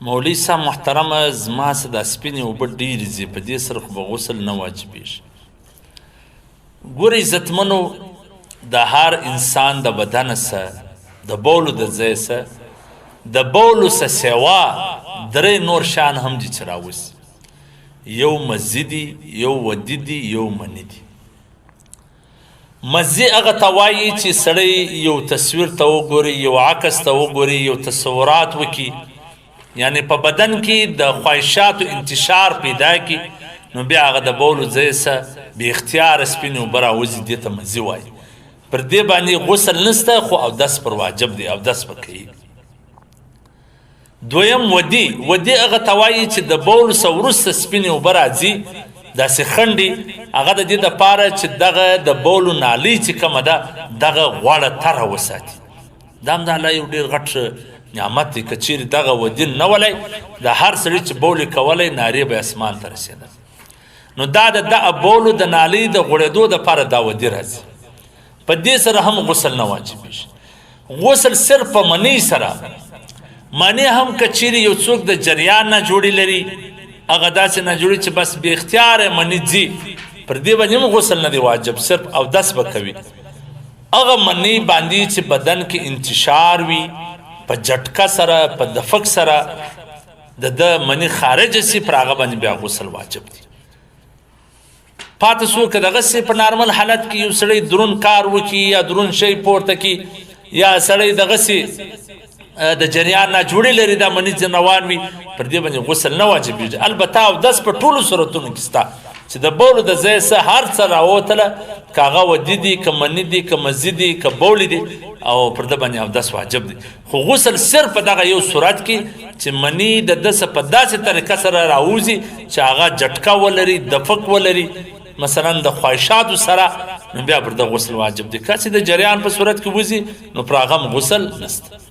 مولوي صاحب محترمه زما څه دا سپینې اوبه ډېرې ځي په دې سره خو به غسل نه واجبېږي. ګورئ عزتمنو د هر انسان د بدن څه د بولو د ځای څه د بولو څه سوا درې نور شیان هم دي چې راوځي. یو مزي دي، یو ودي دي، یو مني دي. مزي هغه ته وایي چې سړی یو تصویر ته وګوري، یو عکس ته وګوري، یو تصورات وکړي، یعنی په بدن کې د خواهشاتو انتشار پیدا کړي، نو بیا هغه د بولو ځای څه بې اختیاره سپینې اوبه راوځي، دې ته مزي وایي. پر دې باندې غسل نسته، خو اودس پر واجب دی، اودس به کوي. دویم ودي هغه ته وایي چې د بولو څه وروسته سپینې اوبه راځي، داسې خنډې، هغه د دې دپاره چې دغه د بولو نالۍ چې کومه ده دغه غوړه تره وساتي. دا هم د الله یو ډېر غټ نعمت دی. که چیرې دغه ودي نه ولی د هر سړي چې بول یې کولی نارې به اسمان ته رسېدل. نو دا د دغه بولو د نالۍ د غوړېدو دپاره دا ودي راځي. په دې سره هم غسل نه واجبېږي. غسل صرف په منۍ سره، منۍ هم که چیرې یو څوک د جریان نه جوړې لري، هغه داسې نه جوړي چې بس بې اختیاره مني ځي، پر دې باندې هم غسل نه دی واجب، صرف اودس به کوي. هغه منۍ باندې چې بدن کې انتشار وي، په جټکه سره په دفق سره د مني خارجه سي، پر هغه باندې بیا غسل واجب دی. پاتې څو که دغسې په نارمل حالت کې یو سړی درون کار وکړي یا درون شی پورته کړي، یا سړی دغسې د جریان نه جوړې لري، دا مني ځینې روان وي، پر دې باندې غسل نه واجبېږي. البته اودس په ټولو صورتونو کې شته چې د بولو د ځای څه هر څه راوتله، که هغه ودي دي، که مني دي، که مزي دي، که بولې دي، او پر ده باندې اودس واجب دی. خو غسل صرف په دغه یو صورت کې چې مني د ده څه په داسې طریقه سره راوځي چې هغه جټکه ولري، دفق ولري، مثلا د خواهشاتو سره، نو بیا پر ده غسل واجب دی. که چې د جریان په صورت کې وځي نو پر هغه هم غسل نشته.